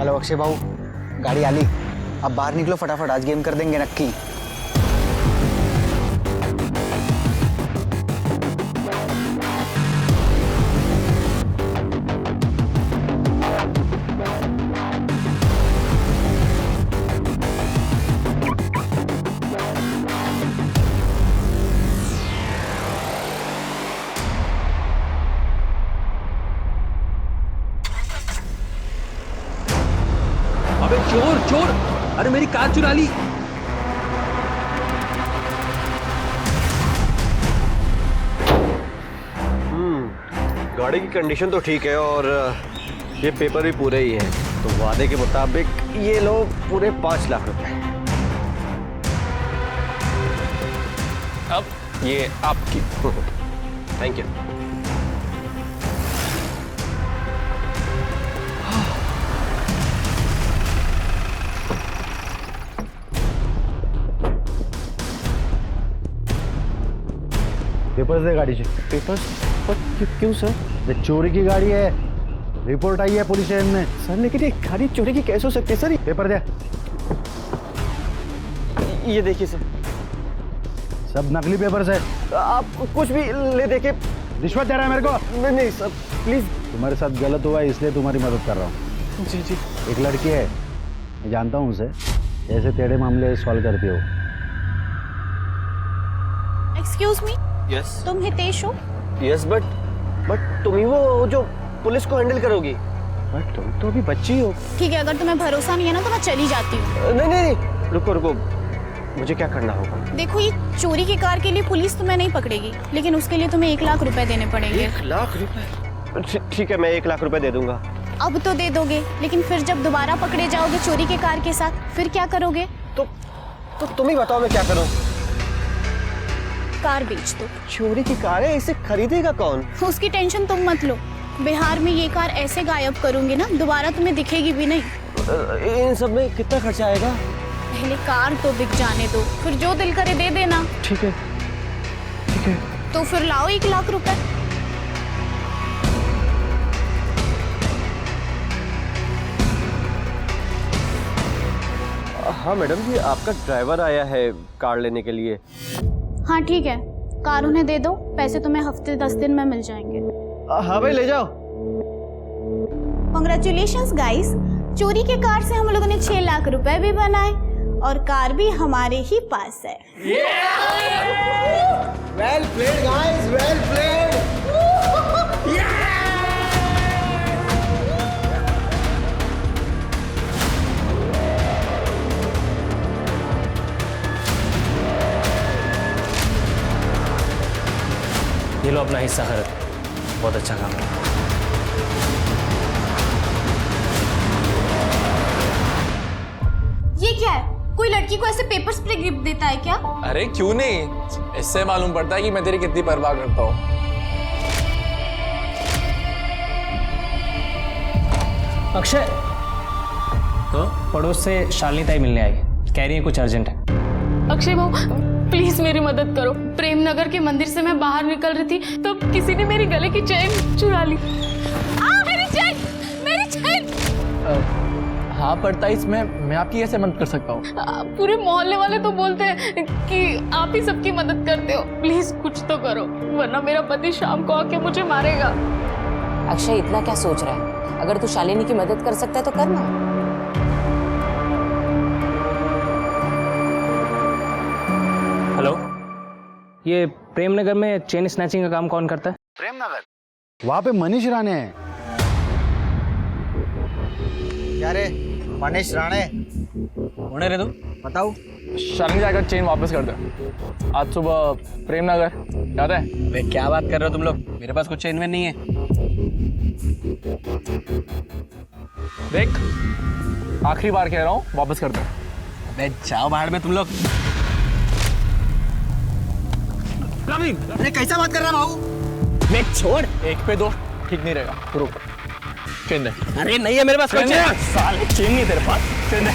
Hello Akshay भाऊ, गाड़ी आली. अब बाहर निकलो फटाफट, आज गेम कर देंगे नक्की. अबे चोर चोर, अरे मेरी कार चुरा ली. गाड़ी की कंडीशन तो ठीक है और ये पेपर भी पूरे ही हैं, तो वादे के मुताबिक ये लो पूरे 5 लाख रुपए. अब ये आपकी. Thank you. पेपर्स दे गाड़ी से. पेपर क्यों सर? ये चोरी की गाड़ी है, रिपोर्ट आई है पुलिस स्टेशन में. सर लेकिन ये गाड़ी चोरी की कैसे हो सकती है सर? पेपर दे. ये देखिए सर, सब नकली पेपर्स है. आप कुछ भी ले देके. रिश्वत दे रहा है मेरे को? नहीं नहीं सर प्लीज. तुम्हारे साथ गलत हुआ है इसलिए तुम्हारी मदद कर रहा हूँ. जी जी. एक लड़की है, मैं जानता हूँ उसे, ऐसे टेढ़े मामले सॉल्व करती हो. एक्सक्यूज मी, यस तुम हितेश हो? यस बट तुम ही वो जो पुलिस को हैंडल करोगी. बट तुम तो अभी बच्ची हो. ठीक है, अगर तुम्हें भरोसा नहीं है ना तो मैं चली जाती हूँ. नहीं नहीं रुको रुको, मुझे क्या करना होगा? देखो, ये चोरी की कार के लिए पुलिस तुम्हें नहीं पकड़ेगी, लेकिन उसके लिए तुम्हें 1 लाख रुपए देने पड़ेंगे. 1 लाख रुपए? ठीक है, मैं 1 लाख रुपए दे दूंगा. अब तो दे दोगे, लेकिन फिर जब दोबारा पकड़े जाओगे चोरी के कार के साथ, फिर क्या करोगे? तो तुम ही बताओ मैं क्या करूं. कार बेच दो. चोरी की कार है, इसे खरीदेगा कौन? उसकी टेंशन तुम मत लो. बिहार में ये कार ऐसे गायब करूंगी ना, दोबारा तुम्हें दिखेगी भी नहीं. इन सब में कितना खर्चा आएगा? पहले कार तो बिक जाने दो, फिर जो दिल करे दे देना. ठीक है ठीक है. तो फिर लाओ 1 लाख रुपए. हाँ मैडम, ये आपका ड्राइवर आया है कार लेने के लिए. हाँ ठीक है, कार उन्हें दे दो, पैसे तुम्हें हफ्ते 10 दिन में मिल जाएंगे. हाँ भाई ले जाओ. कांग्रेचुलेशंस गाइस, चोरी के कार से हम लोगों ने 6 लाख रुपए भी बनाए और कार भी हमारे ही पास है. Well played guys, well played. ये लो अपना हिस्सा खर्च. बहुत अच्छा काम है. ये क्या है? कोई लड़की को ऐसे पेपर स्प्रे गिफ्ट देता है क्या? अरे क्यों नहीं, इससे मालूम पड़ता है कि मैं तेरी कितनी परवाह करता हूँ. अक्षय, पड़ोस से शालिनी ताई मिलने आई, कह रही है कुछ अर्जेंट है. अक्षय भाऊ, प्लीज मेरी मदद करो. प्रेमनगर के मंदिर से मैं बाहर निकल रही थी तो किसी ने मेरी गले की चेन चुरा ली. मेरी चेन, मेरी चेन. हाँ पड़ता है, इसमें मैं आपकी कैसे मदद कर सकता हूँ? पूरे मोहल्ले वाले तो बोलते हैं कि आप ही सबकी मदद करते हो. प्लीज कुछ तो करो, वरना मेरा पति शाम को आके मुझे मारेगा. अक्षय इतना क्या सोच रहा है? अगर तू शालिनी की मदद कर सकता है तो करना. हेलो, ये प्रेमनगर में चेन स्नैचिंग का काम कौन करता है? प्रेमनगर, वहाँ पे मनीष राणे है. क्या रे मनीष राणे? होने रे तू. बताओ. शालिनी जाकर चेन वापस कर दे. आज सुबह प्रेमनगर याद है? अबे क्या बात कर रहे हो तुम लोग, मेरे पास कुछ चेन में नहीं है. देख, आखिरी बार कह रहा हूँ, वापस कर दे. अबे जाओ बाहर में तुम लोग. अरे कैसा बात कर रहा भाऊ? देख छोड़. 1 पे 2 ठीक नहीं रहेगा. रुक, चेन दे. अरे नहीं है मेरे पास कोई चेन. साले चेन नहीं है तेरे पास. चेन दे.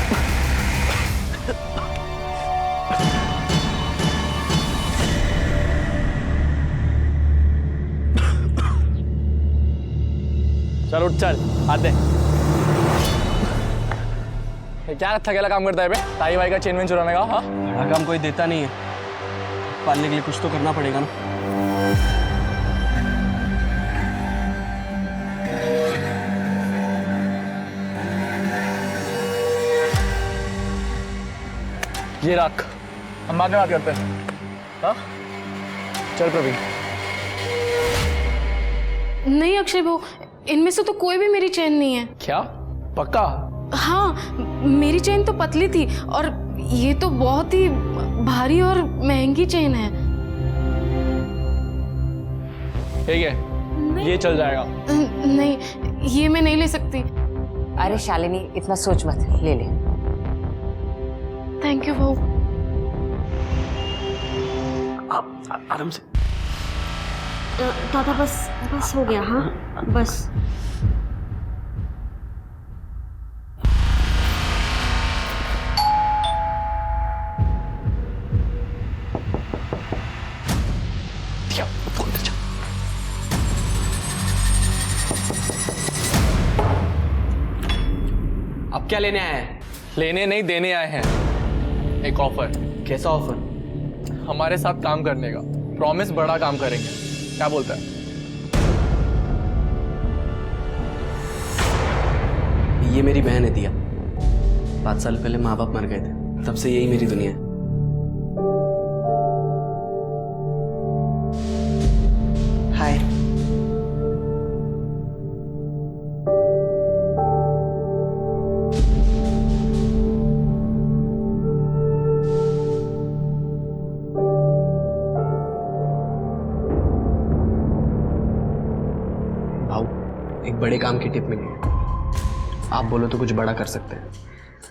चल उठ, चल हाथ दे. ये क्या थकेला काम करता है बे? ताई भाई का चेन वेन चुराने का? हाँ, बड़ा काम कोई देता नहीं है, पालने के लिए कुछ तो करना पड़ेगा ना। ये रख, हम बाद में बात करते हैं। हाँ, चल प्रवीण। नहीं अक्षय भाऊ, इनमें से तो कोई भी मेरी चेन नहीं है। क्या पक्का? हाँ, मेरी चेन तो पतली थी और ये तो बहुत ही भारी और महंगी चेन है। ठीक है, ये चल जाएगा। नहीं, ये मैं नहीं ले सकती। अरे शालिनी, इतना सोच मत, ले ले। थैंक यू भाऊ। आप आराम से। दादा बस हो गया। हाँ बस। अब क्या लेने आए हैं? लेने नहीं, देने आए हैं एक ऑफर। कैसा ऑफर? हमारे साथ काम करने का प्रॉमिस, बड़ा काम करेंगे। क्या बोलता है? ये मेरी बहन है दिया। 5 साल पहले माँ बाप मर गए थे, तब से यही मेरी दुनिया है। हाय। भाऊ, एक बड़े काम की टिप मिली है। आप बोलो तो कुछ बड़ा कर सकते हैं।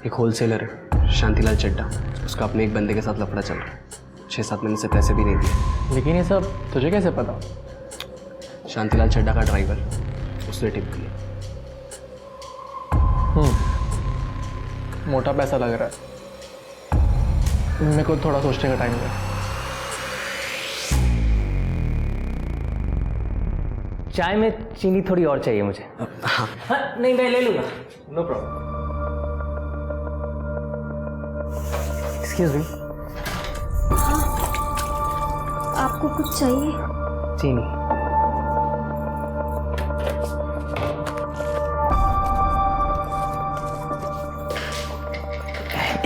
एक होलसेलर है शांतिलाल चड्डा, उसका अपने एक बंदे के साथ लफड़ा चल रहा है। 6-7 महीने से पैसे भी नहीं दिए। लेकिन ये सब तुझे कैसे पता? शांतिलाल चड्डा का ड्राइवर, उसने टिप दी। मोटा पैसा लग रहा है। मेरे को थोड़ा सोचने का टाइम दे। चाय में चीनी थोड़ी और चाहिए मुझे। हाँ, नहीं मैं ले लूँगा, नो प्रॉब्लम। Excuse me. आपको कुछ चाहिए? चीनी।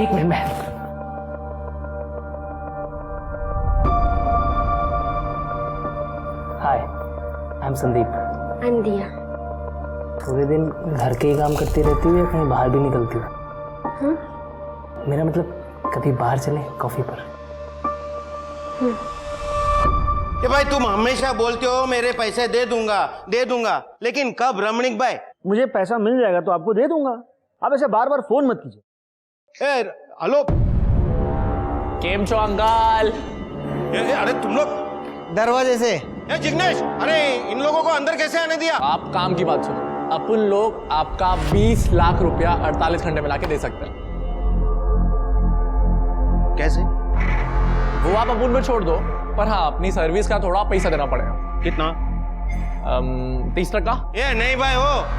एक मिनट में। Hi, I am Sandeep. I am Diya. पूरे दिन घर के ही काम करती रहती है या कहीं बाहर भी निकलती है? मेरा मतलब कभी बाहर चले कॉफी पर? कि भाई तुम हमेशा बोलते हो मेरे पैसे दे दूंगा, लेकिन कब रमणीक भाई? मुझे पैसा मिल जाएगा तो आपको दे दूंगा। आप ऐसे बार बार फोन मत कीजिए। हेलो, केम छो अंकल? अरे तुम लोग दरवाजे से। जिग्नेश, अरे इन लोगों को अंदर कैसे आने दिया? आप काम की बात सुनो। अपन लोग आपका 20 लाख रुपया 48 घंटे में लाके दे सकते हैं। कैसे? वो आप अपन पे छोड़ दो, पर हाँ अपनी सर्विस का थोड़ा पैसा देना पड़ेगा। कितना? 30%। ये नहीं भाई,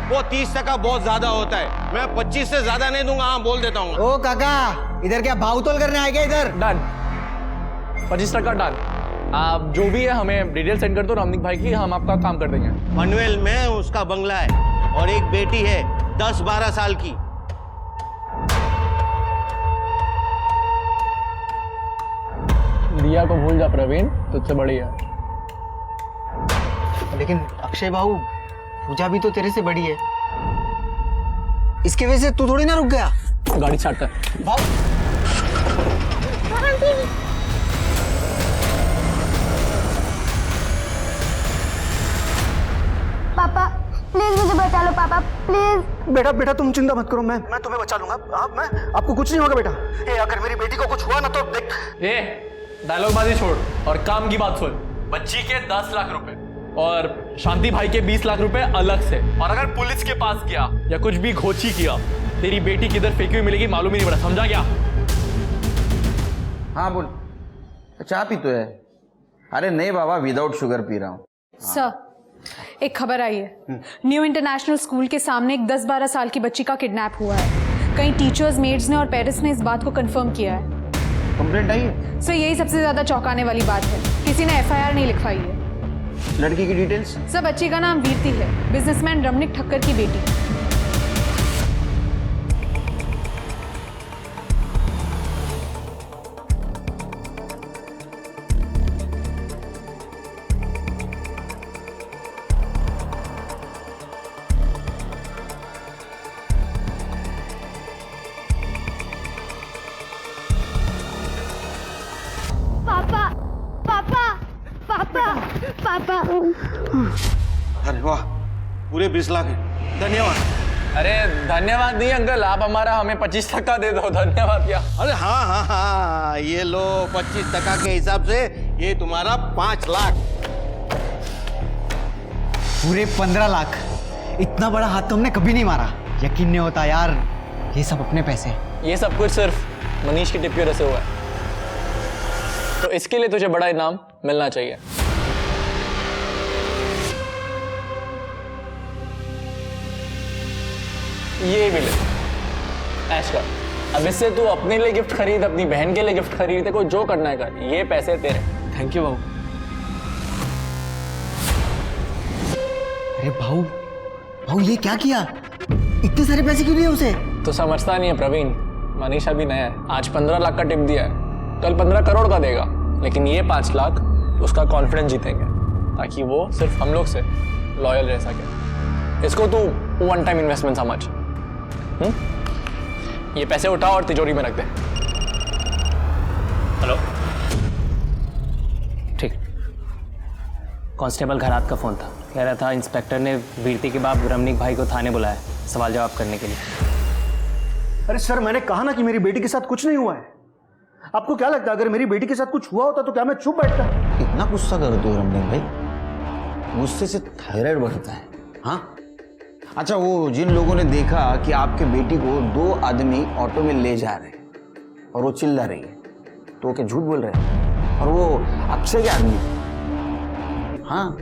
वो 30% बहुत ज्यादा होता है। मैं 25 से ज्यादा नहीं दूंगा। हाँ बोल देता हूँ। ओ काका, इधर क्या भावतोल करने आए क्या इधर? Done, 25% done. आप जो भी है हमें डिटेल सेंड कर दो रमणीक भाई की, हम आपका काम कर देंगे। पनवेल में उसका बंगला है और एक बेटी है 10-12 साल की। दिया को भूल जा प्रवीण, तुझसे बड़ी है। लेकिन अक्षय बाबू, पूजा भी तो तेरे से बड़ी है। इसकी वजह से तू थोड़ी ना रुक गया। गाड़ी स्टार्ट कर। पापा प्लीज मुझे बचा लो, पापा प्लीज। बेटा तुम चिंता मत करो, मैं तुम्हें बचा लूंगा। मैं आपको कुछ नहीं होगा बेटा। अगर मेरी बेटी को कुछ हुआ ना तो देख। डायलॉग बाजी छोड़ और काम की बात सुन। बच्ची के 10 लाख रुपए और शांति भाई के 20 लाख रुपए अलग से। और अगर पुलिस के पास गया या कुछ भी घोची किया, तेरी बेटी किधर फेंकी हुई मिलेगी मालूम ही नहीं पड़ा। समझा क्या? हाँ बोल। चाय पी तो है? अरे नहीं बाबा, विदाउट शुगर पी रहा हूँ। सर, एक खबर आई है। न्यू इंटरनेशनल स्कूल के सामने एक 10-12 साल की बच्ची का किडनैप हुआ है। कई टीचर्स, मेड्स ने और पेरेंट्स ने इस बात को कंफर्म किया है। कंप्लेंट आई है? सर यही सबसे ज्यादा चौंकाने वाली बात है, किसी ने एफआईआर नहीं लिखवाई है। लड़की की डिटेल्स? सर बच्ची का नाम वीरती है, बिजनेसमैन रमनिक ठक्कर की बेटी। पापा पापा पापा पापा। अरे वाह, पूरे 20 लाख है, धन्यवाद। अरे धन्यवाद नहीं अंकल, आप हमारा हमें 25% दे दो, धन्यवाद क्या। अरे हाँ हाँ हाँ, ये लो 25% के हिसाब से ये तुम्हारा 5 लाख। पूरे 15 लाख। इतना बड़ा हाथ तो हमने कभी नहीं मारा। यकीन नहीं होता यार, ये सब अपने पैसे। ये सब कुछ सिर्फ मनीष की टिप की वजह से हुआ है, तो इसके लिए तुझे बड़ा इनाम मिलना चाहिए। ये भी ले, ऐश कर। अब इससे तू अपने लिए गिफ्ट खरीद, अपनी बहन के लिए गिफ्ट खरीद, तेरे को जो करना है कर, ये पैसे तेरे। थैंक यू बाबू। अरे भाऊ, भाऊ ये क्या किया? इतने सारे पैसे क्यों दिए उसे? तो समझता नहीं है प्रवीण, मनीष अभी नया है, आज 15 लाख का टिप दिया है, कल 15 करोड़ का देगा, लेकिन ये 5 लाख उसका कॉन्फिडेंस जीतेंगे, ताकि वो सिर्फ हम लोग से लॉयल रह सके। इसको तू वन टाइम इन्वेस्टमेंट समझ। ये पैसे उठा और तिजोरी में रख दे। हेलो, ठीक। कांस्टेबल घरात का फ़ोन था, कह रहा था इंस्पेक्टर ने वीरती के बाप रमनिक भाई को थाने बुलाया सवाल जवाब करने के लिए। अरे सर, मैंने कहा ना कि मेरी बेटी के साथ कुछ नहीं हुआ है। आपको क्या लगता है अगर मेरी बेटी के साथ कुछ हुआ होता तो क्या मैं चुप बैठता? इतना गुस्सा करते हो रमनीक भाई? गुस्से से थायराइड बढ़ता है। हाँ, अच्छा, वो जिन लोगों ने देखा कि आपके बेटी को 2 आदमी ऑटो में ले जा रहे हैं और वो चिल्ला रही है, तो वो क्या झूठ बोल रहे हैं? और वो अक्षय के आदमी? हाँ।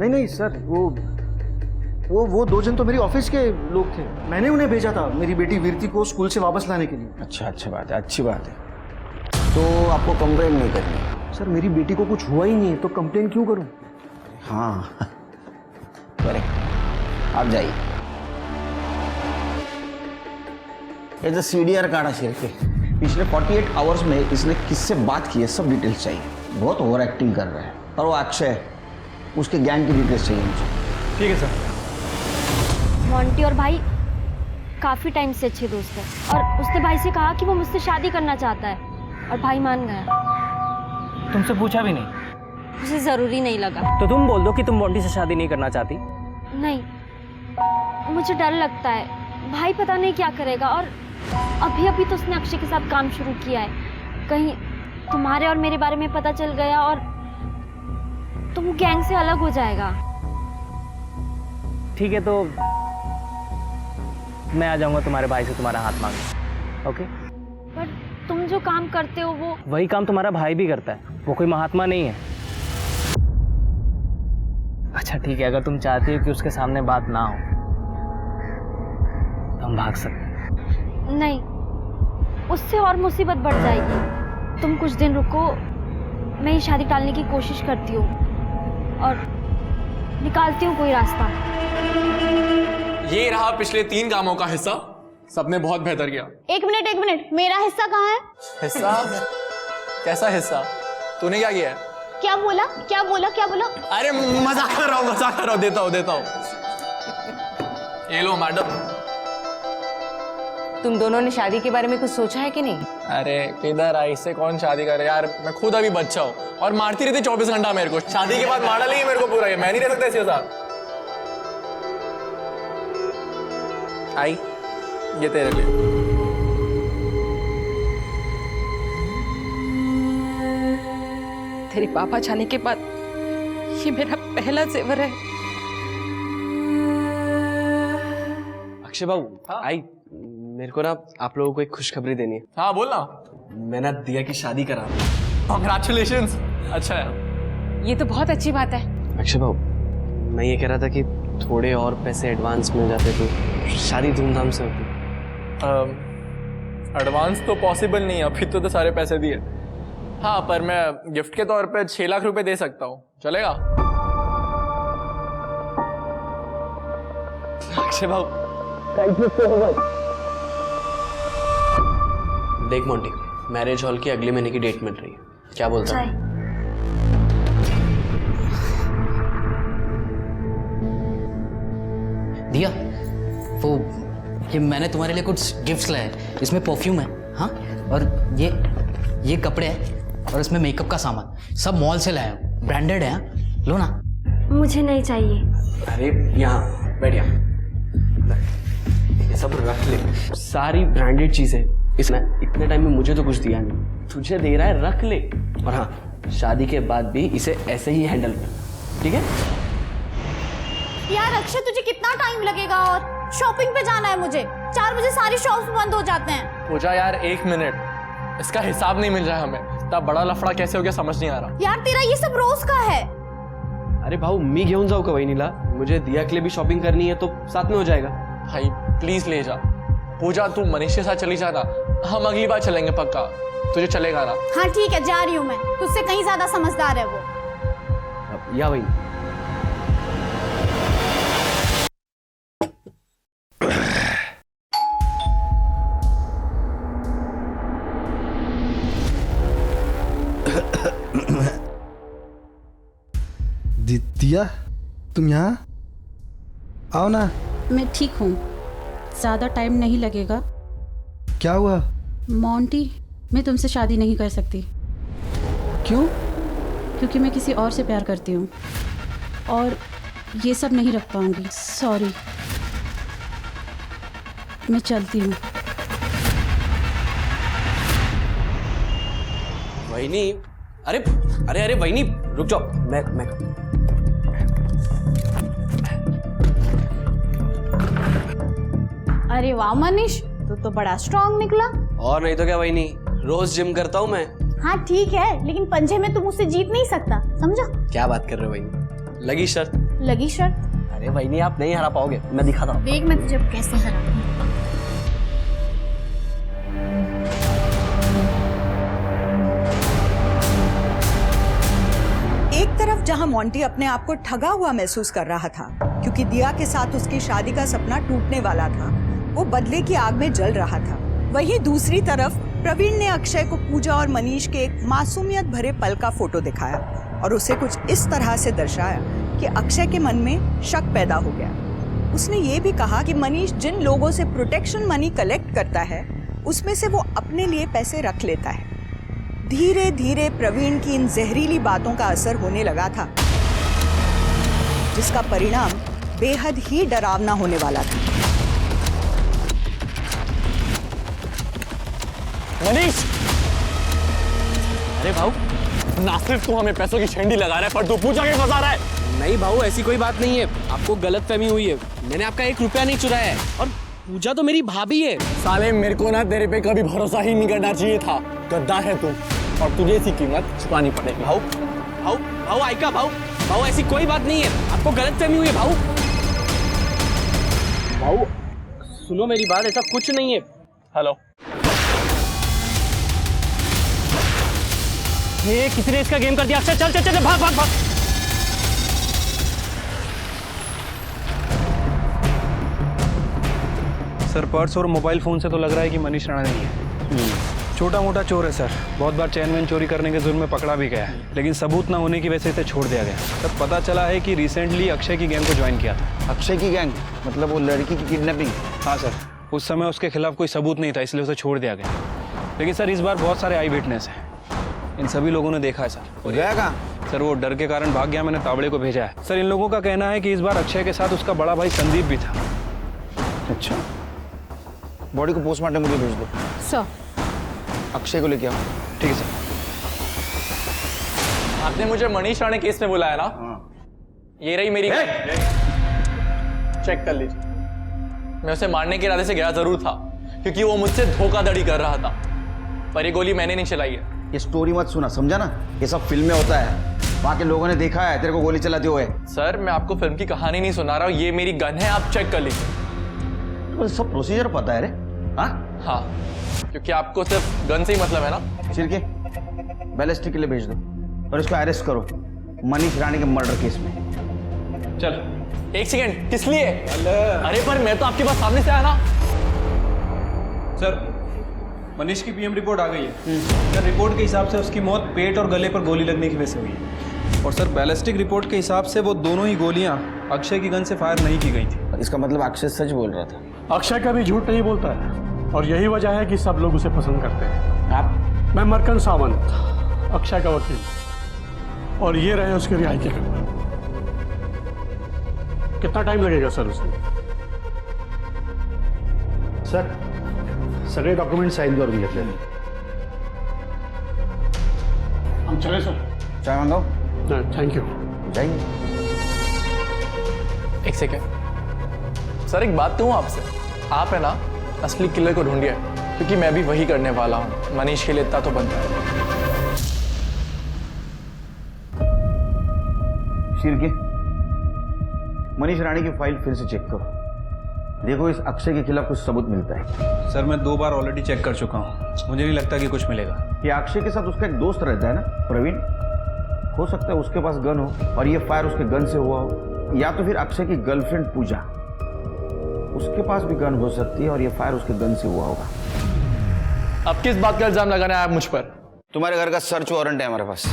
नहीं सर, वो 2 जन तो मेरी ऑफिस के लोग थे। मैंने उन्हें भेजा था मेरी बेटी वीरती को स्कूल से वापस लाने के लिए। अच्छा बात है, अच्छी बात है। तो आपको कंप्लेंट नहीं करनी? सर मेरी बेटी को कुछ हुआ ही नहीं है तो कंप्लेन क्यों करूं? हाँ करेक्ट, आप जाइए। ये जो CDR कार्ड शेर के पिछले 48 आवर्स में इसने किससे बात की है, सब डिटेल्स चाहिए। बहुत ओवर एक्टिंग कर रहा है। और वो अक्षय, उसके गैंग की डिटेल्स चाहिए मुझे। ठीक है सर। मोंटी और भाई काफी टाइम से अच्छे दोस्त हैं और उसने भाई से कहा कि वो मुझसे शादी करना चाहता है और भाई मान गया। तुमसे पूछा भी नहीं? उसे जरूरी नहीं लगा। तो तुम बोल दो कि तुम मोंटी से शादी नहीं करना चाहती। नहीं, मुझे डर लगता है, भाई पता नहीं क्या करेगा। और अभी तो उसने अक्षय के साथ काम शुरू किया है। कहीं तुम्हारे और मेरे बारे में पता चल गया और तुम गैंग से अलग हो जाएगा। ठीक है, तो मैं आ जाऊंगा तुम्हारे भाई से तुम्हारा हाथ मांगने। ओके? पर तुम जो काम करते हो वो वही काम तुम्हारा भाई भी करता है, वो कोई महात्मा नहीं है। अच्छा ठीक है, अगर तुम चाहती हो कि उसके सामने बात ना हो तो हम भाग सकते हैं। नहीं, उससे और मुसीबत बढ़ जाएगी। तुम कुछ दिन रुको, मैं ये शादी टालने की कोशिश करती हूँ और निकालती हूँ कोई रास्ता। ये रहा पिछले 3 कामों का हिस्सा, सबने बहुत बेहतर किया। एक मिनट, मेरा हिस्सा कहाँ है? हिस्सा? कैसा हिस्सा? तूने क्या किया है? क्या बोला? अरे मजाक कर रहा हूँ, देता हूँ। ये लो मैडम। तुम दोनों ने शादी के बारे में कुछ सोचा है कि नहीं? अरे किधर आई, इससे कौन शादी करे यार, मैं खुद अभी बच्चा हूँ और मारती रहती 24 घंटा मेरे को। शादी के बाद मारा नहीं मेरे को पूरा, मैं नहीं रह सकता इसके साथ। आई, ये तेरे लिए। तेरे पापा जाने के बाद ये मेरा पहला जेवर है। अक्षय बाबू, आई, मेरे को ना आप लोगों को एक खुशखबरी देनी है। हाँ बोल ना। मैं ना दिया की शादी करा। कांग्रेचुलेशंस। अच्छा है, ये तो बहुत अच्छी बात है। अक्षय बाबू, मैं ये कह रहा था कि थोड़े और पैसे एडवांस मिल जाते तो शादी धूमधाम से होती। एडवांस तो पॉसिबल नहीं है, अभी तो सारे पैसे दिए। हाँ, पर मैं गिफ्ट के तौर पे 6 लाख रुपए दे सकता हूँ, चलेगा? अक्षय भाव, देख मोंटी, मैरिज हॉल की अगले महीने की डेट मिल रही है, क्या बोलता है? दिया, वो ये मैंने तुम्हारे लिए कुछ गिफ्ट्स लाए हैं। इसमें परफ्यूम है, हाँ, और ये कपड़े हैं, और इसमें मेकअप का सामान, सब मॉल से लाया हूँ, ब्रांडेड है, हाँ? लो ना। मुझे नहीं चाहिए। अरे यहाँ बैठ, यहाँ ये सब रख ले, सारी ब्रांडेड चीजें। इसने इतने टाइम में मुझे तो कुछ दिया नहीं, तुझे दे रहा है, रख ले। और हाँ, शादी के बाद भी इसे ऐसे ही हैंडल कर, ठीक है? यार अक्षय, तुझे कितना टाइम लगेगा? और शॉपिंग पे जाना है मुझे, 4 बजे सारी शॉप्स बंद हो जाते हैं। पूजा यार 1 मिनट, इसका हिसाब नहीं मिल रहा है हमें, तब बड़ा लफड़ा कैसे हो गया समझ नहीं आ रहा। यार तेरा ये सब रोज का है। अरे भाऊ, मी घेऊन जाऊ का वहिनीला? मुझे दिया के लिए भी शॉपिंग करनी है, तो साथ में हो जाएगा। भाई प्लीज ले जा। पूजा तू मनीष के साथ चली जाना, हम अगली बार चलेंगे पक्का, तुझे चलेगा ना? हाँ ठीक है, जा रही हूँ मैं, तुझसे कहीं ज्यादा समझदार है वो। या वही दिया, तुम यहाँ आओ ना। मैं ठीक हूँ, ज़्यादा टाइम नहीं लगेगा। क्या हुआ? मोंटी, मैं तुमसे शादी नहीं कर सकती। क्यों? क्योंकि मैं किसी और से प्यार करती हूँ और ये सब नहीं रख पाऊंगी। सॉरी, मैं चलती हूँ। वहिनी, अरे अरे अरे वहिनी रुक जाओ, मैं अरे वाह मनीष, तू तो बड़ा स्ट्रांग निकला। और नहीं तो क्या वहिनी, रोज जिम करता हूँ मैं। हाँ ठीक है, लेकिन पंजे में तू मुझसे जीत नहीं सकता, समझा? क्या बात कर रहे हो वहिनी? लगी शर्त? लगी शर्त? अरे वहिनी, आप नहीं हरा पाओगे, मैं दिखाता हूँ। देख मैं तुझे कैसे हराती हूँ। एक तरफ जहां मोंटी अपने आप को ठगा हुआ महसूस कर रहा था क्योंकि दिया के साथ उसकी शादी का सपना टूटने वाला था, वो बदले की आग में जल रहा था, वहीं दूसरी तरफ प्रवीण ने अक्षय को पूजा और मनीष के एक मासूमियत भरे पल का फोटो दिखाया और उसे कुछ इस तरह से दर्शाया कि अक्षय के मन में शक पैदा हो गया। उसने ये भी कहा कि मनीष जिन लोगों से प्रोटेक्शन मनी कलेक्ट करता है उसमें से वो अपने लिए पैसे रख लेता है। धीरे धीरे प्रवीण की इन जहरीली बातों का असर होने लगा था, जिसका परिणाम बेहद ही डरावना होने वाला था। मनीष! अरे भाऊ, ना सिर्फ तू हमें पैसों की छेंडी लगा रहा है, पर तू पूजा के फंसा रहा है। नहीं भाऊ, ऐसी कोई बात नहीं है, आपको गलतफहमी हुई है। मैंने आपका 1 रुपया नहीं चुराया है, और पूजा तो मेरी भाभी है। साले, मेरे को ना तेरे पे कभी भरोसा ही नहीं करना चाहिए था। गद्दार है तू, और तुझे इसकी कीमत चुकानी पड़ेगी। भाऊ भाऊ भाऊ आइका भाऊ, भाऊ ऐसी कोई बात नहीं है, आपको गलतफहमी हुई है भाऊ। भाऊ सुनो मेरी बात, ऐसा कुछ नहीं है। हेलो, ये किसी ने इसका गेम कर दिया। चल चल चल चल, भाग भाग भाग। सर, पर्स और मोबाइल फोन से तो लग रहा है कि मनीष राणा नहीं है। छोटा मोटा चोर है सर, बहुत बार चैन वैन चोरी करने के जुर्म में पकड़ा भी गया है, लेकिन सबूत ना होने की वजह से इसे छोड़ दिया गया। तब पता चला है कि रिसेंटली अक्षय की गैंग को ज्वाइन किया था। अक्षय की गैंग मतलब वो लड़की की किडनैपिंग? हाँ सर, उस समय उसके खिलाफ कोई सबूत नहीं था, इसलिए उसे छोड़ दिया गया। लेकिन सर, इस बार बहुत सारे आई विटनेस हैं, इन सभी लोगों ने देखा है सर। गया कहाँ? सर, वो डर के कारण भाग गया, मैंने तावड़े को भेजा है। सर, इन लोगों का कहना है कि इस बार अक्षय के साथ उसका बड़ा भाई संदीप भी था। अच्छा, बॉडी को पोस्टमार्टम के लिए भेज दो। सर, अक्षय को लेके आओ। ठीक है सर। आपने मुझे मनीष राणे केस में बुलाया ना? ये रही मेरी, चेक कर लीजिए। मैं उसे मारने के इरादे से गया जरूर था, क्योंकि वो मुझसे धोखाधड़ी कर रहा था, पर ये गोली मैंने नहीं चलाई है। ये स्टोरी मत सुना, समझा ना? ये सब फिल्म में होता है, वहां के लोगों ने देखा है तेरे को गोली चलाते हुए। सर, मैं आपको फिल्म की कहानी नहीं सुना रहा हूँ, ये मेरी गन है, आप चेक कर लीजिए। तो सब प्रोसीजर पता है रे। हाँ, क्योंकि आपको सिर्फ गन से ही मतलब है ना। चिरके बैलिस्टिक के लिए भेज दो और इसको अरेस्ट करो मनीष राणे के मर्डर केस में। चल एक सेकेंड, किस लिए? अरे पर मैं तो आपके पास सामने से आया ना। सर मनीष की पीएम रिपोर्ट आ गई है। सर रिपोर्ट के हिसाब से उसकी मौत पेट और गले पर गोली लगने की वजह से हुई है। और सर बैलिस्टिक रिपोर्ट के हिसाब से वो दोनों ही गोलियां अक्षय की गन से फायर नहीं की गई थी। इसका मतलब अक्षय सच बोल रहा था। अक्षय कभी झूठ नहीं बोलता है और यही वजह है कि सब लोग उसे पसंद करते हैं। आप? मैं मरकन सावंत, अक्षय का वकील, और ये रहे उसके रिहाई के पेपर। कितना टाइम लगेगा सर उसमें? सर सगळे डॉक्युमेंट साईन करून घेतले। हम चले सर। चाय मंगाओ? Thank you. जाइए। एक सेकेंड सर, एक बात कहूँ आपसे, आप है ना असली किलर को ढूंढिए, क्योंकि मैं भी वही करने वाला हूँ। मनीष के लिए इतना तो बनता है। शिरके मनीष राणे की फाइल फिर से चेक करो, देखो इस अक्षय के खिलाफ कुछ सबूत मिलता है। सर मैं 2 बार ऑलरेडी चेक कर चुका हूँ, मुझे नहीं लगता कि कुछ मिलेगा। ये अक्षय के साथ उसका एक दोस्त रहता है ना, प्रवीण, हो सकता है उसके पास गन हो और ये फायर उसके गन से हुआ हो, या तो फिर अक्षय की गर्लफ्रेंड पूजा, उसके पास भी गन हो सकती है और ये फायर उसके गन से हुआ होगा। अब किस बात का इल्जाम लगाना है आप मुझ पर? तुम्हारे घर का सर्च वारंट है हमारे पास,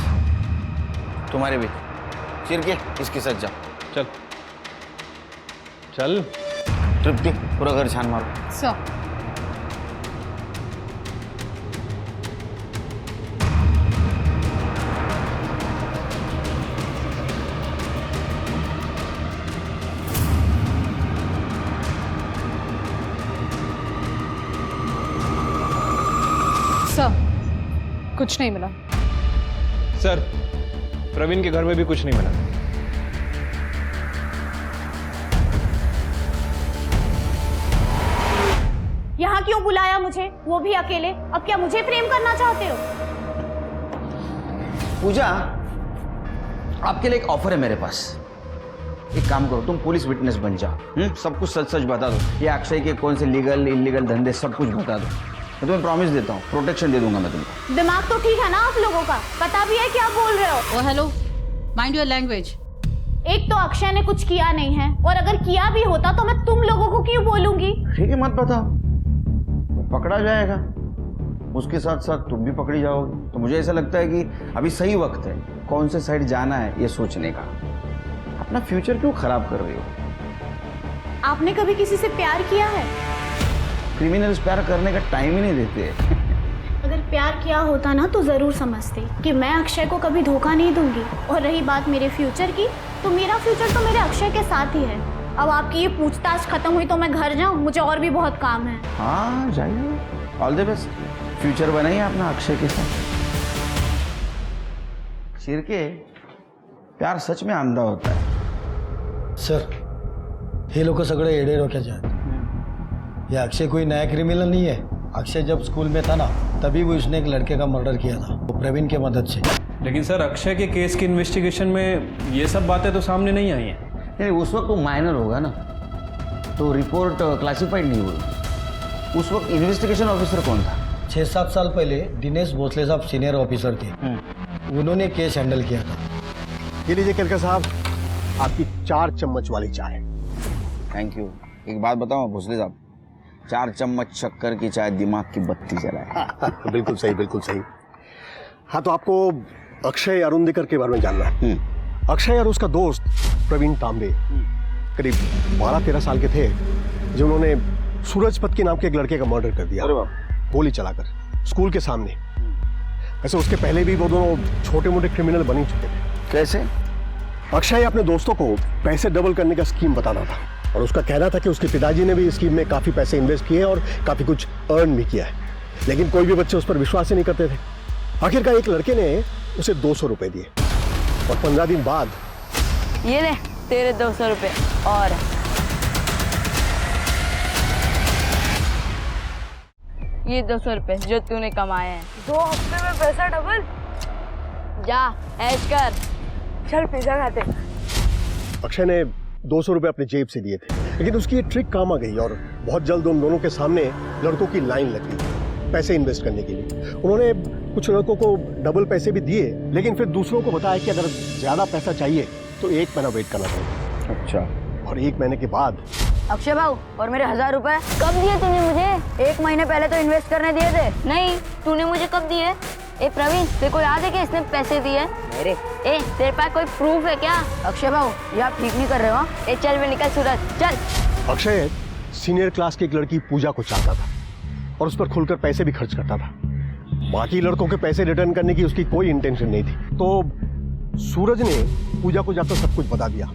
तुम्हारे भी। चिरके इसकी सच जाओ। चल चल। तृप्ति पूरा घर छान मारो। सर कुछ नहीं मिला। सर प्रवीण के घर में भी कुछ नहीं मिला। यहाँ क्यों बुलाया मुझे, वो भी अकेले? अब क्या मुझे प्रेम करना चाहते हो? पूजा, आपके लिए एक ऑफर है मेरे पास। एक काम करो, तुम पुलिस विटनेस बन जाओ। सब कुछ सच सच बता दो, ये अक्षय के कौन से लीगल इलीगल धंधे सब कुछ बता दो। मैं तुम्हें प्रॉमिस देता हूँ, प्रोटेक्शन दे दूंगा मैं तुमको। दिमाग तो ठीक है ना आप लोगों का? पता भी है क्या बोल रहे हो? ओ हेलो, माइंड योर लैंग्वेज। एक तो अक्षय ने कुछ किया नहीं है, और अगर किया भी होता तो मैं तुम लोगों को क्यों बोलूंगी? ठीक है, मत बताओ, पकड़ा जाएगा, उसके साथ साथ तुम भी पकड़ी जाओगे। तो मुझे ऐसा लगता है कि अभी सही वक्त है कौन से साइड जाना है ये सोचने का। अपना फ्यूचर क्यों खराब कर रही हो? आपने कभी किसी से प्यार किया है? क्रिमिनल्स प्यार करने का टाइम ही नहीं देते। अगर प्यार किया होता ना तो जरूर समझते कि मैं अक्षय को कभी धोखा नहीं दूंगी। और रही बात मेरे फ्यूचर की, तो मेरा फ्यूचर तो मेरे अक्षय के साथ ही है। अब आपकी ये पूछताछ खत्म हुई तो मैं घर जाऊं, मुझे और भी बहुत काम है। हाँ जाइए, ऑल द बेस्ट। फ्यूचर बनाइए अपना अक्षय के साथ। शिरके, प्यार सच में अंधा होता है। सर हे लोग सगळे एडे डोक्याचे आहेत। ये अक्षय कोई नया क्रिमिनल नहीं है। अक्षय जब स्कूल में था ना, तभी वो उसने एक लड़के का मर्डर किया था, वो प्रवीण के मदद से। लेकिन सर अक्षय के केस की इन्वेस्टिगेशन में ये सब बातें तो सामने नहीं आई हैं। नहीं, उस वक्त वो माइनर होगा ना, तो रिपोर्ट क्लासिफाइड नहीं हुई। उस वक्त इन्वेस्टिगेशन ऑफिसर कौन था? 6-7 साल पहले दिनेश भोसले साहब सीनियर ऑफिसर थे, उन्होंने केस हैंडल किया था। ये लीजिए केलकर साहब, आपकी 4 चम्मच वाली चाय। Thank you. एक बात बताओ भोसले साहब, 4 चम्मच शक्कर की चाय दिमाग की बत्ती जलाए। बिल्कुल सही, बिल्कुल सही। हाँ, तो आपको अक्षय अरुंधकर के बारे में जानना है। अक्षय और उसका दोस्त प्रवीण तांबे करीब 12-13 साल के थे, जिन्होंने सूरजपत के नाम के एक लड़के का मर्डर कर दिया, गोली चलाकर, स्कूल के सामने। वैसे उसके पहले भी वो दोनों छोटे मोटे क्रिमिनल बन ही चुके थे। कैसे? अक्षय अपने दोस्तों को पैसे डबल करने का स्कीम बताता था, और उसका कहना था कि उसके पिताजी ने भी इस स्कीम में काफी पैसे इन्वेस्ट किए और काफी कुछ अर्न भी किया है, लेकिन कोई भी बच्चे उस पर विश्वास ही नहीं करते थे। आखिरकार एक लड़के ने उसे 200 रुपए दिए, और 15 दिन बाद ये ले तेरे 200 रुपए। और ये 200 रुपए जो तूने कमाए हैं। 2 हफ्ते में पैसा डबल। जा ऐश कर, चल पिज्जा खाते। अक्षय ने 200 रुपए अपने जेब से दिए थे, लेकिन उसकी ये ट्रिक काम आ गई और बहुत जल्द उन दोनों के सामने लड़कों की लाइन लग गई पैसे इन्वेस्ट करने के लिए। उन्होंने कुछ लड़कों को डबल पैसे भी दिए, लेकिन फिर दूसरों को बताया कि अगर ज्यादा पैसा चाहिए तो 1 महीना वेट करना पड़ेगा। अच्छा। और 1 महीने के बाद अक्षय भाऊ, और मेरे 1000 रुपए कब दिए तूने मुझे? 1 महीने पहले तो इन्वेस्ट करने दिए थे। नहीं, तूने मुझे कब दिए? ए प्रवीण, तेरे को याद है कि इसने पैसे दिए मेरे? ए, तेरे पास कोई प्रूफ है क्या? अक्षय भाऊ, ये आप ठीक नहीं कर रहे हो। ए चल बे, निकल सूरज, चल। अक्षय सीनियर क्लास की एक लड़की पूजा को चाहता था और उस पर खुलकर पैसे भी खर्च करता था। बाकी लड़कों के पैसे रिटर्न करने की उसकी कोई इंटेंशन नहीं थी। तो सूरज ने पूजा को जाकर सब कुछ बता दिया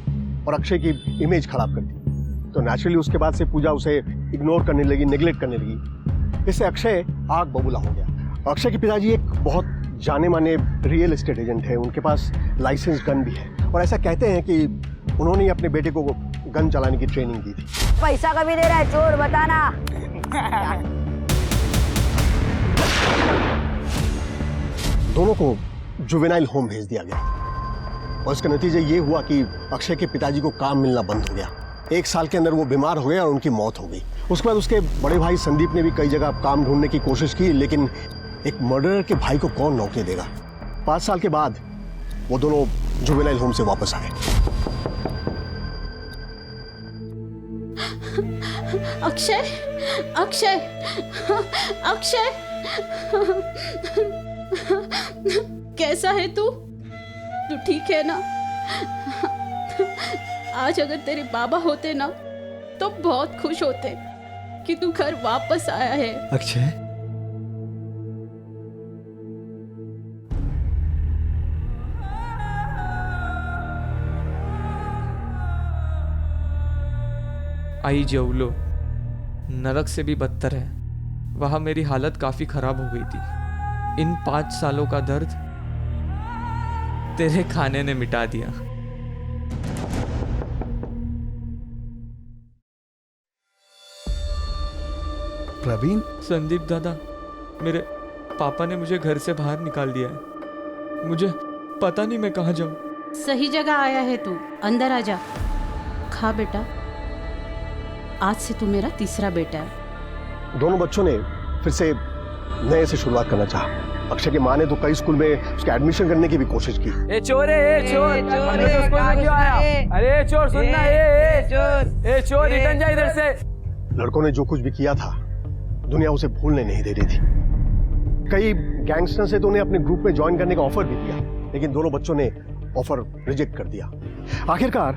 और अक्षय की इमेज खराब कर दी। तो नेचुरली उसके बाद से पूजा उसे इग्नोर करने लगी, नेग्लेक्ट करने लगी। इससे अक्षय आग बबूला हो गया। अक्षय के पिताजी एक बहुत जाने माने रियल एस्टेट एजेंट है, उनके पास लाइसेंस गन भी है और ऐसा कहते हैं कि उन्होंने ही अपने बेटे को गन चलाने की ट्रेनिंग दी थी। पैसा कभी दे रहा है चोर, बताना। दोनों को जुवेनाइल होम भेज दिया गया और इसका नतीजा ये हुआ कि अक्षय के पिताजी को काम मिलना बंद हो गया। 1 साल के अंदर वो बीमार हो गया और उनकी मौत हो गई। उसके बाद उसके बड़े भाई संदीप ने भी कई जगह काम ढूंढने की कोशिश की, लेकिन एक मर्डरर के भाई को कौन नौकरी देगा। 5 साल के बाद वो दोनों जुवेनाइल होम से वापस आए। अक्षय, अक्षय, अक्षय, कैसा है तू? तू ठीक है ना? आज अगर तेरे बाबा होते ना तो बहुत खुश होते कि तू घर वापस आया है। अक्षय, आई जेवलो नरक से भी बदतर है। वहां मेरी हालत काफी खराब हो गई थी। इन 5 सालों का दर्द तेरे खाने ने मिटा दिया। प्रवीण? संदीप दादा, मेरे पापा ने मुझे घर से बाहर निकाल दिया है। मुझे पता नहीं मैं कहाँ जाऊं। सही जगह आया है तू, अंदर आ जा। खा बेटा, आज से तू मेरा तीसरा बेटा है। दोनों बच्चों ने फिर से नए से शुरुआत करना चाहा। अक्षय की माँ ने तो कई स्कूल में उसका एडमिशन करने की भी कोशिश की। ए चोर है, ए चोर, हमने तो स्कूल में क्यों आया? अरे चोर सुनना, ए चोर, रिटर्न जा इधर से। लड़कों ने जो कुछ भी किया था दुनिया उसे भूलने नहीं दे रही थी। कई गैंगस्टर से तो उन्हें अपने ग्रुप में ज्वाइन करने का ऑफर भी दिया, लेकिन दोनों बच्चों ने ऑफर रिजेक्ट कर दिया। आखिरकार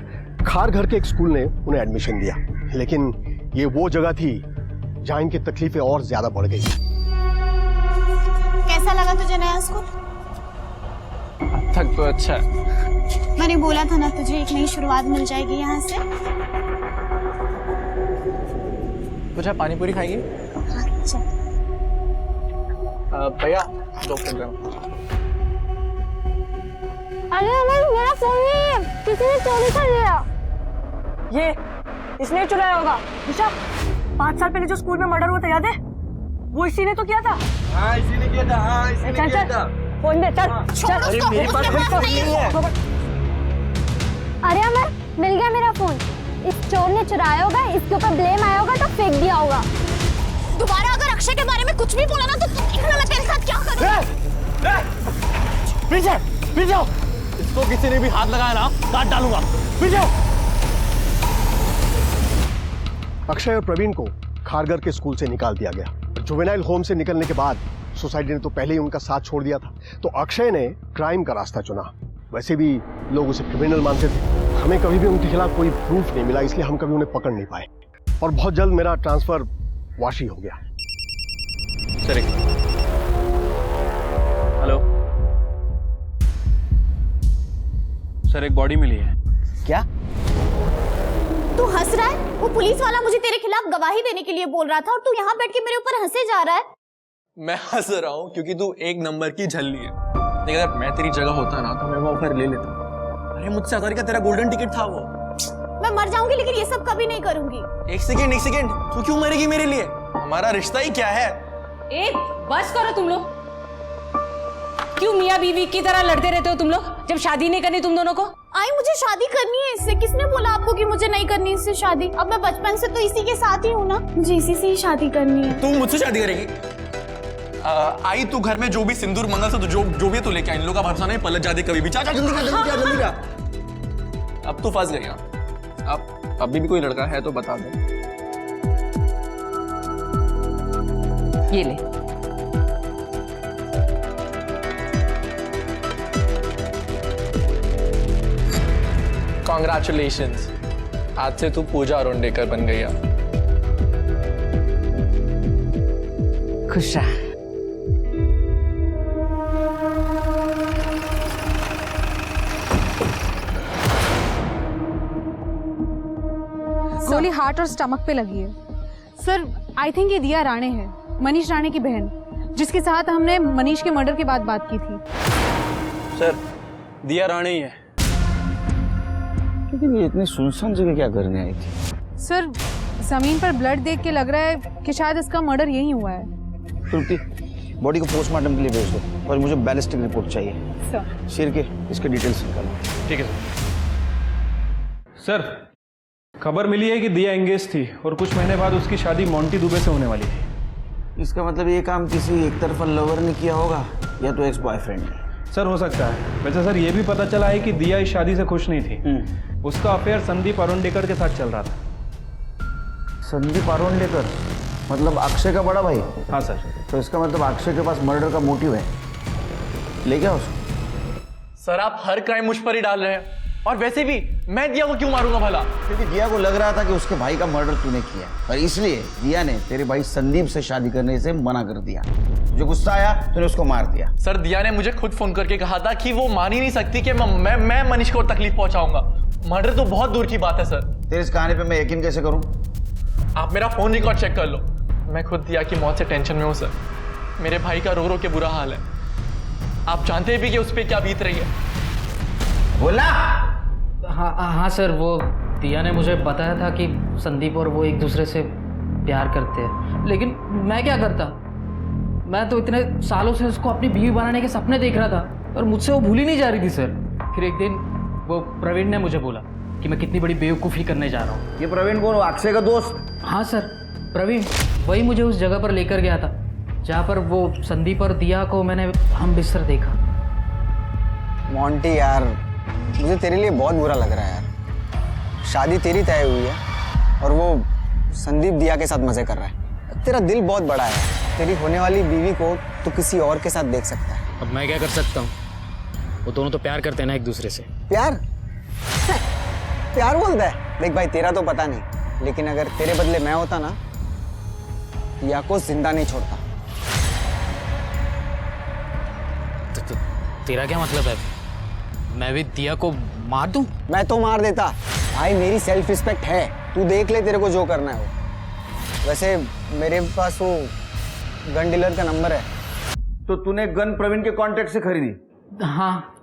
खार घर के एक स्कूल ने उन्हें एडमिशन दिया, लेकिन ये वो जगह थी जहां इनकी तकलीफें और ज्यादा बढ़ गई। कैसा लगा तुझे नया स्कूल? अब तक तो अच्छा है। मैंने बोला था ना तुझे एक नई शुरुआत मिल जाएगी यहाँ से। कुछ आप पानी पूरी खाएंगे? अच्छा। भैया 2 किलोग्राम। अरे अमर, मेरा फोन नहीं है, किसी ने चोरी कर लिया। ये इसने चुराया होगा। निशा, 5 साल पहले जो स्कूल में मर्डर हुआ था याद है? वो इसी ने तो किया था। हाँ, इसी ने किया था। हाँ, इसी ने किया था। फोन दे, चल चल। अरे मेरे पास फोन नहीं है। अरे अमर, मिल गया मेरा फोन। इस चोर ने चुराया होगा, इसके ऊपर ब्लेम आया होगा तो फेंक दिया होगा। दोबारा अगर अक्षय के बारे में कुछ भी बोला ना तो देखना मैं तेरे साथ क्या करूं। पीछे पीछे, इसको किसी ने भी हाथ लगाया ना काट डालूंगा। पीछे। अक्षय और प्रवीण को खारघर के स्कूल से निकाल दिया गया। जुवेनाइल होम से निकलने के बाद सोसाइटी ने तो पहले ही उनका साथ छोड़ दिया था, तो अक्षय ने क्राइम का रास्ता चुना। वैसे भी लोग उसे क्रिमिनल मानते थे। हमें कभी भी उनके खिलाफ कोई प्रूफ नहीं मिला, इसलिए हम कभी उन्हें पकड़ नहीं पाए और बहुत जल्द मेरा ट्रांसफर वाशी हो गया। सर हेलो सर, एक बॉडी मिली है। क्या? तू हंस रहा है? वो पुलिस वाला मुझे तेरे खिलाफ गवाही देने के लिए बोल रहा था और तू यहाँ बैठ के मेरे ऊपर हंसे जा रहा है। मैं हंस रहा हूँ क्योंकि तू 1 नंबर की झल्ली है। लेकिन अगर मैं तेरी जगह होता ना तो मैं वो ऑफर ले लेता। अरे मुझसे अगर क्या तेरा गोल्डन टिकट था वो। मैं मर जाऊंगी लेकिन ये सब कभी नहीं करूंगी। एक सेकेंड, तू क्यों मरेगी मेरे लिए? हमारा रिश्ता ही क्या है? ए, बस करो तुम लोग। क्यों मियाँ बीवी की तरह लड़ते रहते हो तुम लोग? जब शादी नहीं करनी तुम दोनों को? आई मुझे शादी करनी है इससे। किसने बोला आपको कि मुझे नहीं करनी इससे शादी? अब मैं बचपन से तो इसी के साथ ही हूँ ना, मुझे इसी से ही शादी करनी है। तू मुझसे शादी करेगी? आई तू घर में जो भी सिंदूर मंगल से जो भी तू लेके आई, इन लोगों का भरोसा नहीं, पलट जा दे कभी भी। चाचा जल्दी कर, जल्दी कर। अब तू फंस गई। अब अभी भी कोई लड़का है तो बता दे। ये ले। कॉन्ग्रेचुलेशंस, आज से तू पूजा अरुंडेकर बन गई है। खुश रहा। गोली हार्ट और स्टमक पे लगी है सर। आई थिंक ये दिया राणे है, मनीष राणे की बहन, जिसके साथ हमने मनीष के मर्डर के बाद बात की थी। सर, दिया राणे ही है। लेकिन ये इतनी सुनसान जगह क्या करने आई थी? सर, जमीन पर ब्लड देख के लग रहा है कि शायद इसका मर्डर यही हुआ है। श्रुति, बॉडी को पोस्टमार्टम के लिए भेज दो और मुझे बैलिस्टिक रिपोर्ट चाहिए। सर। सिर के इसके डिटेल्स निकालो। ठीक है सर। सर, खबर मिली है कि दिया एंगेज थी और कुछ महीने बाद उसकी शादी मोंटी दुबे से होने वाली थी। इसका मतलब ये काम किसी एक तरफा लवर ने किया होगा या तो एक्स बॉयफ्रेंड ने। सर, हो सकता है। वैसे सर, ये भी पता चला है कि दिया इस शादी से खुश नहीं थी। उसका अफेयर संदीप अरुंडेकर के साथ चल रहा था। संदीप अरुंडेकर मतलब अक्षय का बड़ा भाई? हाँ सर। तो इसका मतलब अक्षय के पास मर्डर का मोटिव है। ले गया उसको? सर, आप हर क्राइम मुझ पर ही डाल रहे हैं। और वैसे भी मैं दिया को क्यों मारूंगा भला? क्योंकि दिया को लग रहा था कि उसके भाई का मर्डर तूने किया और इसलिए दिया ने तेरे भाई संदीप से शादी करने से मना कर दिया। जो गुस्सा आया तूने उसको मार दिया। सर, दिया ने मुझे खुद फोन करके कहा था कि वो मान ही नहीं सकती कि मैं मनीष को तकलीफ पहुंचाऊंगा। मर्डर तो बहुत दूर की बात है सर। तेरे इस कहानी पे मैं यकीन कैसे करूं? आप मेरा फोन रिकॉर्ड चेक कर लो। मैं खुद दिया की मौत से टेंशन में हूँ सर। मेरे भाई का रो रो के बुरा हाल है। आप जानते भी कि उस पर क्या बीत रही है। बोला? हाँ सर, वो दिया ने मुझे बताया था कि संदीप और वो एक दूसरे से प्यार करते हैं, लेकिन मैं क्या करता? मैं तो इतने सालों से उसको अपनी बीवी बनाने के सपने देख रहा था और मुझसे वो भूल ही नहीं जा रही थी सर। फिर एक दिन वो प्रवीण ने मुझे बोला कि मैं कितनी बड़ी बेवकूफ़ी करने जा रहा हूँ। ये प्रवीण कौन? अक्षय का दोस्त? हाँ सर, प्रवीण वही मुझे उस जगह पर लेकर गया था जहाँ पर वो संदीप और दिया को मैंने हम बिस्तर देखा। मोंटी यार, मुझे तेरे लिए बहुत बुरा लग रहा है यार। शादी तेरी तय हुई है और वो संदीप दिया के साथ मजे कर रहा है। तेरा दिल बहुत बड़ा है। तेरी होने वाली बीवी को तो किसी और के साथ देख सकता है। अब मैं क्या कर सकता हूँ? वो दोनों तो प्यार करते हैं ना एक दूसरे से। प्यार? प्यार बोलता है? देख भाई, तेरा तो पता नहीं, लेकिन अगर तेरे बदले मैं होता ना, दिया को जिंदा नहीं छोड़ता। तो तेरा क्या मतलब है? मैं भी दिया को मार दूं? मैं तो मार देता भाई, मेरी सेल्फ रिस्पेक्ट है। तू देख ले तेरे को जो करना है वो। वैसे मेरे पास वो गन डीलर का नंबर है। तो तूने गन प्रवीण के कॉन्टेक्ट से खरीदी? हाँ,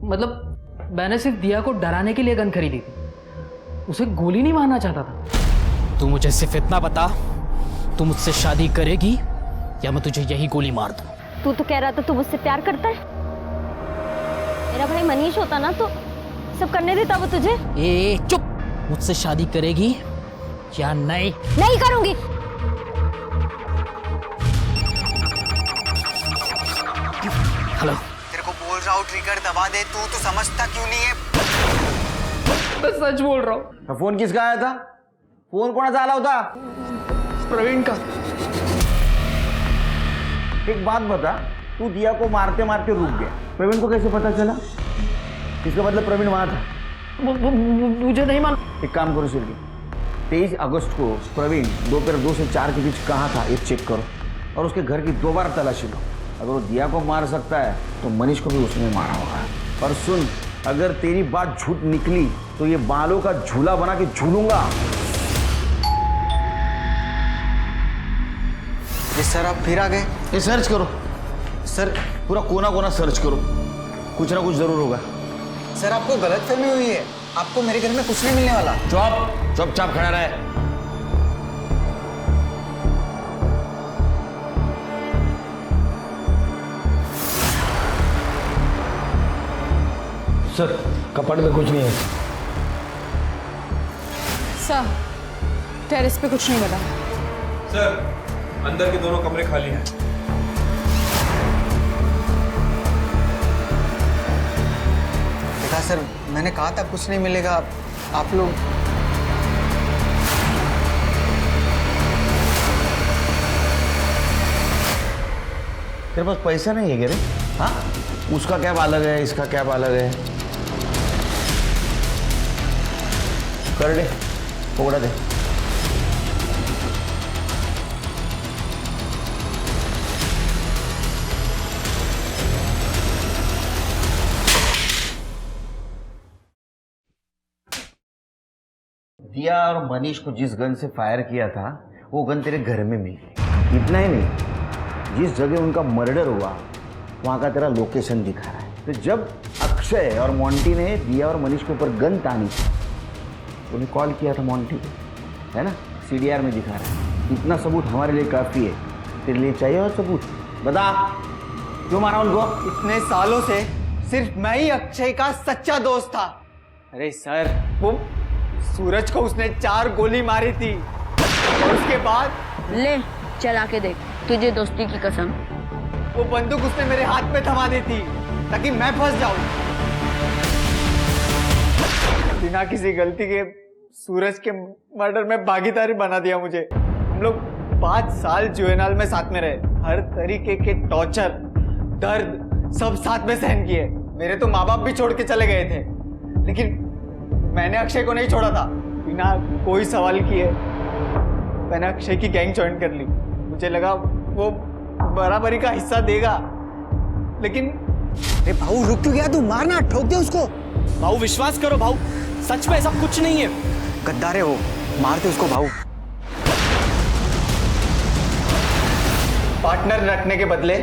मतलब मैंने सिर्फ दिया को डराने के लिए गन खरीदी थी, उसे गोली नहीं मारना चाहता था। तू मुझे सिर्फ इतना बता, तू मुझसे शादी करेगी या मैं तुझे यही गोली मार दूं? तू तो कह रहा था तू मुझसे प्यार करता है। मेरा भाई मनीष होता ना तो सब करने देता वो तुझे। ए चुप! मुझसे शादी करेगी या नहीं? नहीं करूंगी। हेलो, तेरे को बोल रहा हूँ ट्रिगर दबा दे। तू तो समझता क्यों नहीं है? मैं सच बोल रहा हूँ। फोन किसका आया था? फोन कोणाचा आला होता? प्रवीण का। एक बात बता, तू दिया को मारते मारते रुक गया, प्रवीण को कैसे पता चला? इसका मतलब प्रवीण वहां था। मुझे नहीं मालूम। एक काम करो सिर्फ, 23 अगस्त को प्रवीण दोपहर 2 से 4 के बीच कहाँ था ये चेक करो और उसके घर की दोबारा तलाशी लो। अगर वो दिया को मार सकता है तो मनीष को भी उसने मारा होगा। और सुन, अगर तेरी बात झूठ निकली तो ये बालों का झूला बना के झूलूंगा। सर, आप फिर आ गए? ये सर्च करो सर, पूरा कोना कोना सर्च करो, कुछ ना कुछ जरूर होगा। सर, आपको गलतफहमी हुई है। आपको मेरे घर में कुछ नहीं मिलने वाला। चुपचाप खड़ा रहे। सर, कपड़ में कुछ नहीं है। सर टेरेस पे कुछ नहीं बता। सर अंदर के दोनों कमरे खाली हैं। देखा सर, मैंने कहा था कुछ नहीं मिलेगा। आप लोग तेरे पास पैसा नहीं है क्या रे? हाँ, उसका क्या अलग है, इसका क्या अलग है? कर दे, पकड़ा दे। दिया और मनीष को जिस गन से फायर किया था वो गन तेरे घर में मिल गई। इतना ही नहीं, जिस जगह उनका मर्डर हुआ वहां का तेरा लोकेशन दिखा रहा है। तो जब अक्षय और मोंटी ने दिया और मनीष के ऊपर गन तानी थी, उन्हें कॉल किया था मोंटी को, है ना? CDR में दिखा रहा है। इतना सबूत हमारे लिए काफ़ी है। तेरे लिए चाहिए और सबूत? बता, क्यों मारा उनको? इतने सालों से सिर्फ मैं ही अक्षय का सच्चा दोस्त था। अरे सर, वो सूरज को उसने 4 गोली मारी थी और उसके बाद ले चला के देख, तुझे दोस्ती की कसम। वो बंदूक उसने मेरे हाथ में थमा दी थी ताकि मैं फंस जाऊं। बिना किसी गलती के सूरज के मर्डर में भागीदारी बना दिया मुझे। हम लोग 5 साल जुएनाल में साथ में रहे, हर तरीके के टॉर्चर, दर्द सब साथ में सहन किए। मेरे तो माँ बाप भी छोड़ के चले गए थे, लेकिन मैंने अक्षय को नहीं छोड़ा था। बिना कोई सवाल किए मैंने अक्षय की गैंग ज्वाइन कर ली। मुझे लगा वो बराबरी का हिस्सा देगा, लेकिन अरे भाऊ रुक क्यों गया तू? मारना, ठोक दे उसको। भाऊ विश्वास करो भाऊ, सच में ऐसा कुछ नहीं है। गद्दार है वो, मारते उसको भाऊ। पार्टनर रखने के बदले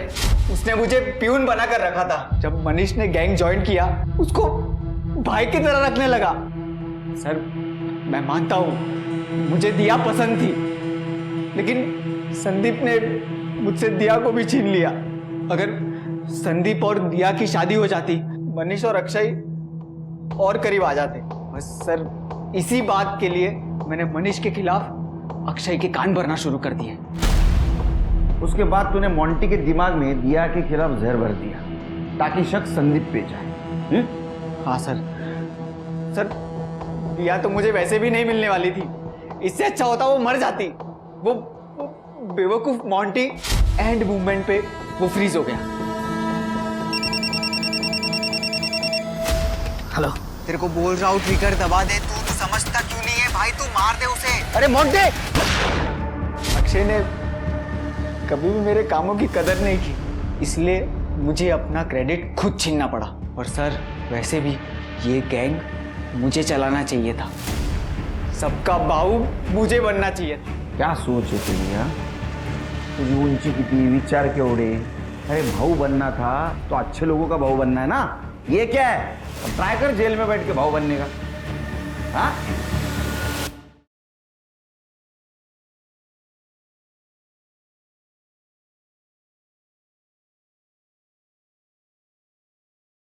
उसने मुझे प्यून बनाकर रखा था। जब मनीष ने गैंग ज्वाइन किया, उसको भाई की तरह रखने लगा। सर मैं मानता हूं मुझे दिया पसंद थी, लेकिन संदीप ने मुझसे दिया को भी छीन लिया। अगर संदीप और दिया की शादी हो जाती, मनीष और अक्षय और करीब आ जाते। बस सर इसी बात के लिए मैंने मनीष के खिलाफ अक्षय के कान भरना शुरू कर दिए। उसके बाद तूने मोंटी के दिमाग में दिया के खिलाफ जहर भर दिया ताकि शक संदीप पे जाए। हाँ सर, दिया तो मुझे वैसे भी नहीं मिलने वाली थी। इससे अच्छा होता वो मर जाती। वो बेवकूफ मोंटी एंड मूवमेंट पे वो फ्रीज हो गया। हेलो, तेरे को बोल रहा हूँ ट्रिगर दबा दे। तू समझता क्यों नहीं है भाई? तू मार दे उसे। अरे मोंटी! अक्षय ने कभी भी मेरे कामों की कदर नहीं की, इसलिए मुझे अपना क्रेडिट खुद छीनना पड़ा। और सर वैसे भी ये गैंग मुझे चलाना चाहिए था, सबका बाऊ मुझे बनना चाहिए था। क्या सोच है तेरी? हाँ, तुझी उंची किती, विचार केवढे? अरे भाऊ बनना था तो अच्छे लोगों का भाऊ बनना है ना। ये क्या है? अब ट्राई कर जेल में बैठ के भाऊ बनने का। हाँ